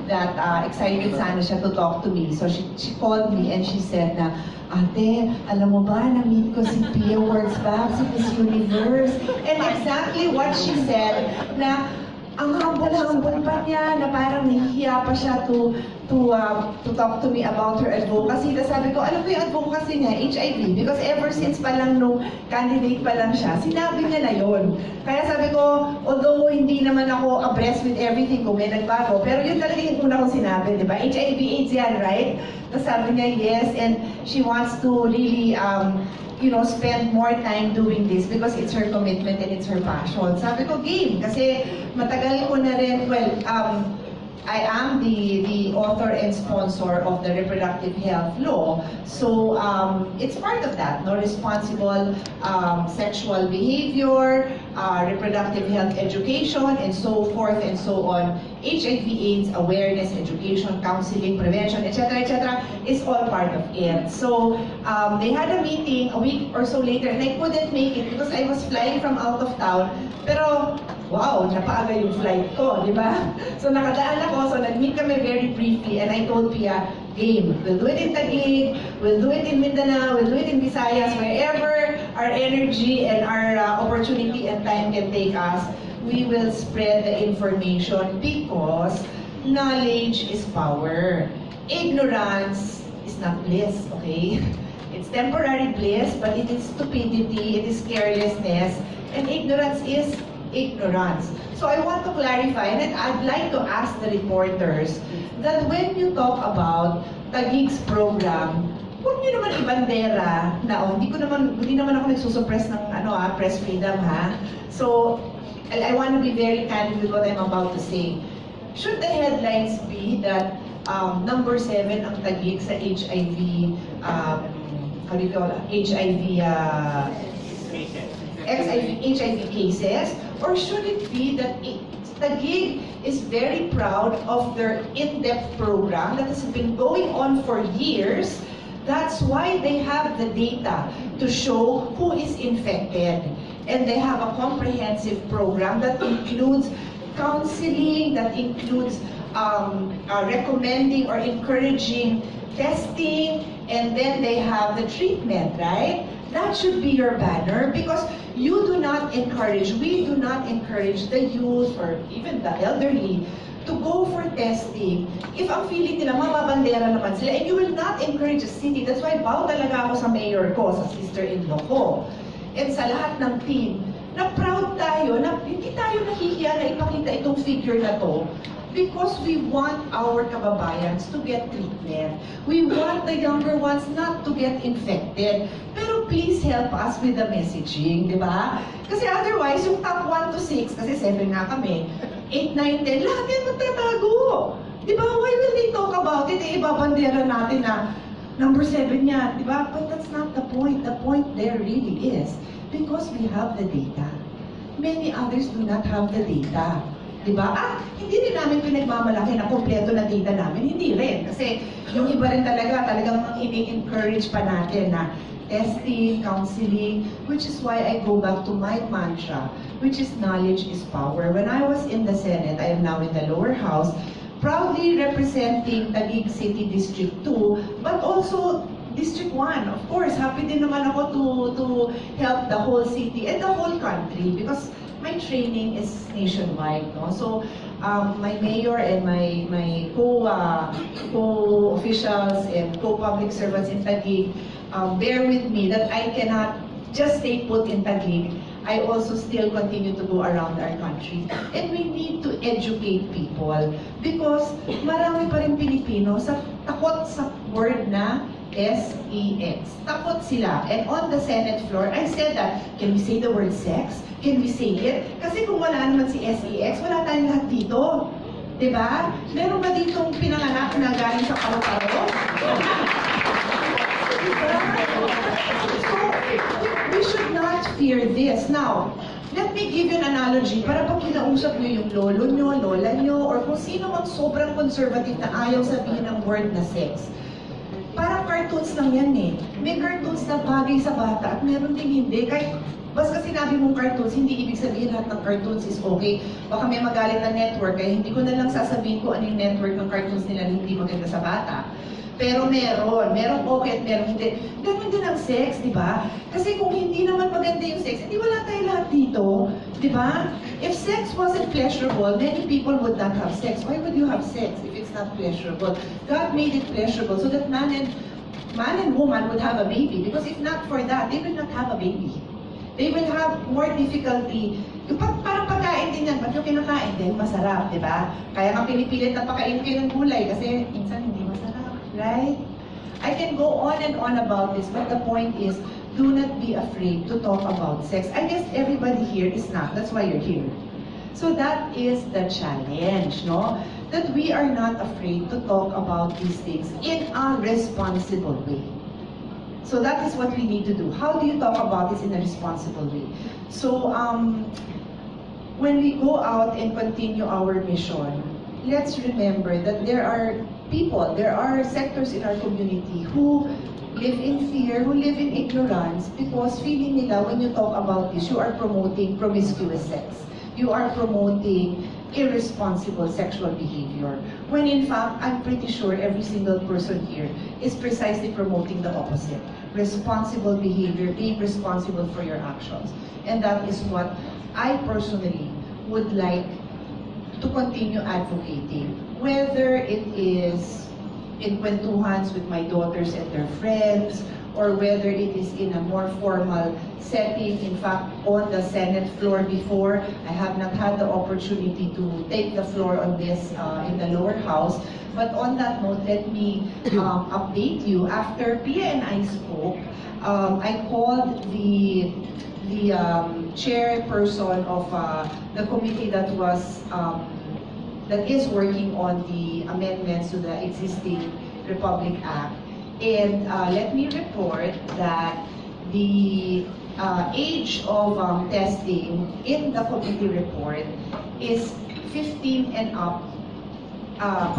that excited sana siya to talk to me. So she called me and she said na, Ate, alam mo ba, na-meet ko si Pia words back, si Miss Universe. And exactly what she said, na ang humble pa niya, na parang nahihiya pa siya to talk to me about her advocacy. Tapos sabi ko, alam ko yung advocacy niya, HIV. Because ever since pa lang nung candidate pa lang siya, sinabi niya na yon. Kaya sabi ko, although hindi naman ako abreast with everything kung may nagbago, pero yun talaga yung una kong sinabi, di ba? HIV AIDS yan, right? Tapos sabi niya, yes, and she wants to really, spend more time doing this because it's her commitment and it's her passion. Sabi ko, game, kasi matagal ko na rin, I am the author and sponsor of the reproductive health law. So it's part of that, no? Responsible sexual behavior, reproductive health education, and so forth and so on. HIV/AIDS awareness, education, counseling, prevention, etc., is all part of it. So they had a meeting a week or so later, and I couldn't make it because I was flying from out of town. Pero wow, napaaga yung flight ko, di ba? So nakadaan ako, so nag-meet kami very briefly, and I told Pia, game, we'll do it in Taguig, we'll do it in Mindanao, we'll do it in Visayas, wherever our energy and our opportunity and time can take us, we will spread the information because knowledge is power. Ignorance is not bliss, okay? It's temporary bliss, but it is stupidity, it is carelessness, and ignorance is ignorance. So I want to clarify, and I'd like to ask the reporters that when you talk about Taguig's program, huwag niyo naman ibandera na, hindi naman ako nagsusuppress ng press freedom, ha? So I want to be very candid with what I'm about to say. Should the headlines be that number 7 ang Taguig sa HIV, how do you call it? HIV cases? Or should it be that Taguig is very proud of their in-depth program that has been going on for years? That's why they have the data to show who is infected. And they have a comprehensive program that includes counseling, that includes recommending or encouraging testing, and then they have the treatment, right? That should be your banner because we do not encourage the youth or even the elderly to go for testing if ang feeling nila mababandera naman sila, and you will not encourage a city. That's why bow talaga ako sa mayor ko, sa sister-in-law ko, and sa lahat ng team, na proud tayo, na hindi tayo nahihiya na ipakita itong figure na to. Because we want our kababayans to get treatment. We want the younger ones not to get infected. Pero please help us with the messaging, di ba? Kasi otherwise, yung top 1 to 6, kasi 7 nga kami, 8, 9, 10, lahat yan magtatago. Di ba? Why will they talk about it? Ibabandera natin na number 7 yan, di ba? But that's not the point. The point there really is because we have the data. Many others do not have the data. Diba? Hindi rin namin pinagmamalaki na kompleto na data namin. Hindi rin. Kasi yung iba rin talagang ini-encourage pa natin na testing, counseling, which is why I go back to my mantra, which is knowledge is power. When I was in the Senate, I am now in the lower house, proudly representing Taguig City District 2, but also District 1. Of course, happy din naman ako to help the whole city and the whole country because my training is nationwide, no? So my mayor and my co-officials and co-public servants in Taguig bear with me that I cannot just stay put in Taguig. I also still continue to go around our country. And we need to educate people because marami pa rin Pilipino takot sa word na SEX. Takot sila. And on the Senate floor, I said that, can we say the word sex? Can we say it? Kasi kung wala naman si SEX, wala tayong lahat dito. Diba? Meron ba ditong pinanganak na galing sa paro-paro? So, we should not fear this. Now, let me give you an analogy para pag kinausap nyo yung lolo nyo, lola nyo, or kung sino mang sobrang conservative na ayaw sabihin ng word na sex. Parang cartoons lang yan eh. may cartoons na bagay sa bata at meron ding hindi. Kahit basta sinabi mong cartoons, hindi ibig sabihin lahat ng cartoons is okay. Baka may magalit na network, kaya hindi ko na lang sasabihin ko ano yung network ng cartoons nila na hindi maganda sa bata. Pero merong okay at merong hindi. Ganun din ang sex, di ba? Kasi kung hindi naman maganda yung sex, hindi wala tayo lahat dito, di ba? If sex wasn't pleasurable, many people would not have sex. Why would you have sex if it's not pleasurable? God made it pleasurable so that man and woman would have a baby. Because if not for that, they will not have a baby. They will have more difficulty. Yung parang pagkain din yan, ba't yung kinakain din, masarap, di ba? Kaya nga pinipilit na pakain kayo ng gulay kasi minsan hindi masarap, right? I can go on and on about this, but the point is, do not be afraid to talk about sex. I guess everybody here is not, that's why you're here. So that is the challenge, no? That we are not afraid to talk about these things in a responsible way. So that is what we need to do. How do you talk about this in a responsible way? So when we go out and continue our mission, let's remember that there are people, there are sectors in our community who live in fear, who live in ignorance, because feeling nila when you talk about this, you are promoting promiscuous sex. You are promoting irresponsible sexual behavior. When in fact, I'm pretty sure every single person here is precisely promoting the opposite. Responsible behavior, being responsible for your actions. And that is what I personally would like to continue advocating. Whether it is in kwentuhans with my daughters and their friends, or whether it is in a more formal setting. In fact, on the Senate floor before, I have not had the opportunity to take the floor on this in the lower house. But on that note, let me update you. After Pia and I spoke, I called the chairperson of the committee that is working on the amendments to the existing Republic Act. And let me report that the age of testing in the committee report is 15 and up,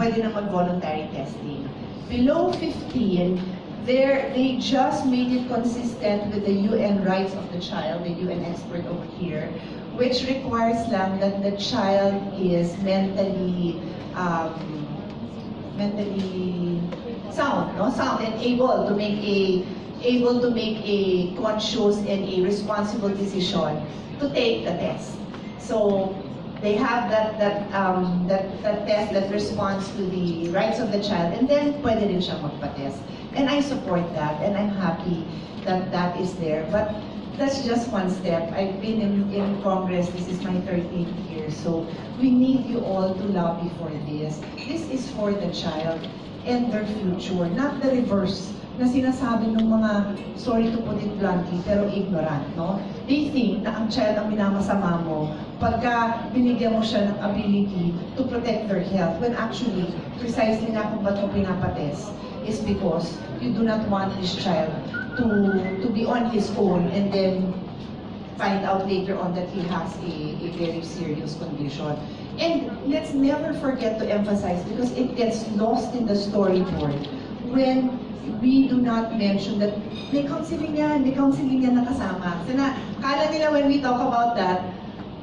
pwede na mag-voluntary testing. Below 15, they just made it consistent with the UN rights of the child, the UN expert over here, which requires lang that the child is mentally sound, no? Sound and able to make a conscious and a responsible decision to take the test. So they have that test that responds to the rights of the child, and then pwede rin siya magpa-test. And I support that, and I'm happy that that is there. But that's just one step. I've been in Congress, this is my 13th year, so we need you all to lobby for this. This is for the child and their future, not the reverse na sinasabi ng mga, sorry to put it bluntly, pero ignorant, no? They think na ang child ang minamasama mo pagka binigyan mo siya ng ability to protect their health, when actually, precisely na kung ba't mo pinapatest is because you do not want this child to be on his own and then find out later on that he has a very serious condition. And let's never forget to emphasize, because it gets lost in the storyboard, when we do not mention that may counseling yan nakasama. So na, kala nila when we talk about that,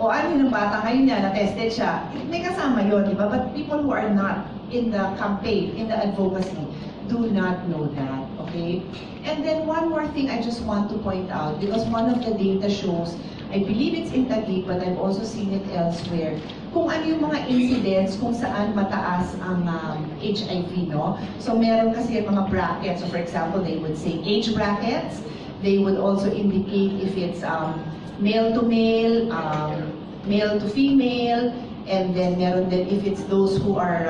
o ano yung bata ngayon niya, na-tested siya, may kasama yun, di ba? But people who are not in the campaign, in the advocacy, do not know that, okay? And then one more thing I just want to point out, because one of the data shows, I believe it's in Taguig, but I've also seen it elsewhere, kung ano yung mga incidents kung saan mataas ang HIV, no? So meron kasi mga brackets. So for example, they would say age brackets. They would also indicate if it's male to male, male to female, and then meron din if it's those who are,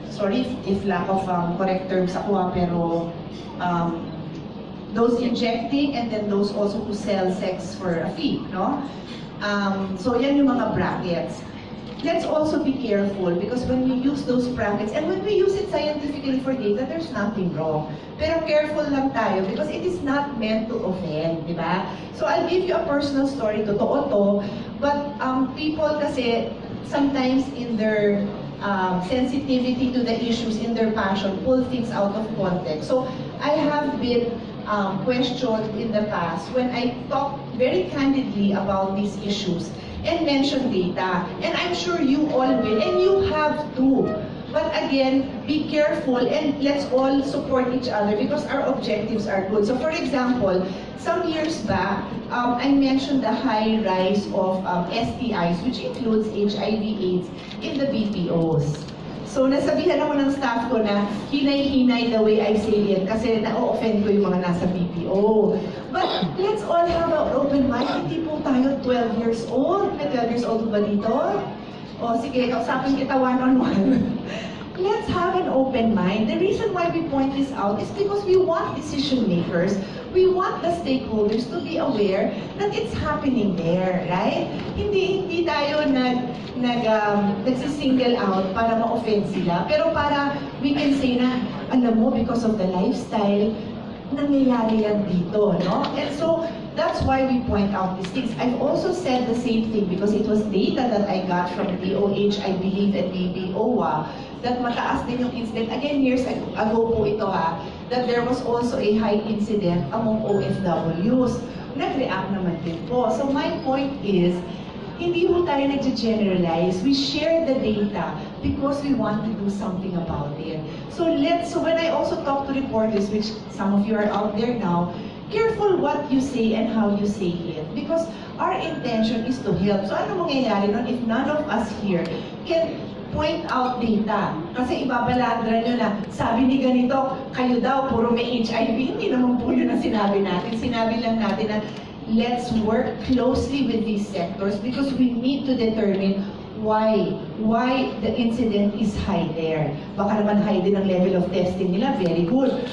sorry if lack of correct terms ako, pero those injecting, and then those also who sell sex for a fee, no? So yan yung mga brackets. Let's also be careful, because when we use those brackets, and when we use it scientifically for data, there's nothing wrong. Pero careful lang tayo, because it is not meant to offend, di ba? So I'll give you a personal story, totoo to, but people kasi sometimes in their sensitivity to the issues, in their passion, pull things out of context. So I have been questioned in the past when I talked very candidly about these issues and mentioned data. And I'm sure you all will, and you have to. But again, be careful and let's all support each other because our objectives are good. So for example, some years back, I mentioned the high rise of STIs, which includes HIV/AIDS in the BPOs. So nasabihan ako ng staff ko na hinay-hinay the way I say it kasi na-offend ko yung mga nasa BPO. But let's all have an open mind. Hindi po tayo 12 years old. May 12 years old ba dito? O sige, kausapin kita one-on-one. Let's have an open mind. The reason why we point this out is because we want decision makers, we want the stakeholders to be aware that it's happening there, right? Hindi tayo nagsisingle out para ma-offend sila, pero para we can say na, alam mo, because of the lifestyle, nangyayari yan dito, no? And so, that's why we point out these things. I've also said the same thing because it was data that I got from DOH, I believe, and maybe OWA, that mataas din yung incident. Again, years ago po ito that there was also a high incident among OFWs. Nag-react naman din po. So my point is, hindi po tayo nag-generalize. We share the data because we want to do something about it. So when I also talk to reporters, which some of you are out there now, careful what you say and how you say it because our intention is to help. So ano mangyayari nun if none of us here can point out data? Kasi ibabaladra nyo na, sabi ni ganito, kayo daw, puro may HIV. Hindi naman po yun ang sinabi natin. Sinabi lang natin na let's work closely with these sectors because we need to determine why the incident is high there. Baka naman high din ang level of testing nila, very good.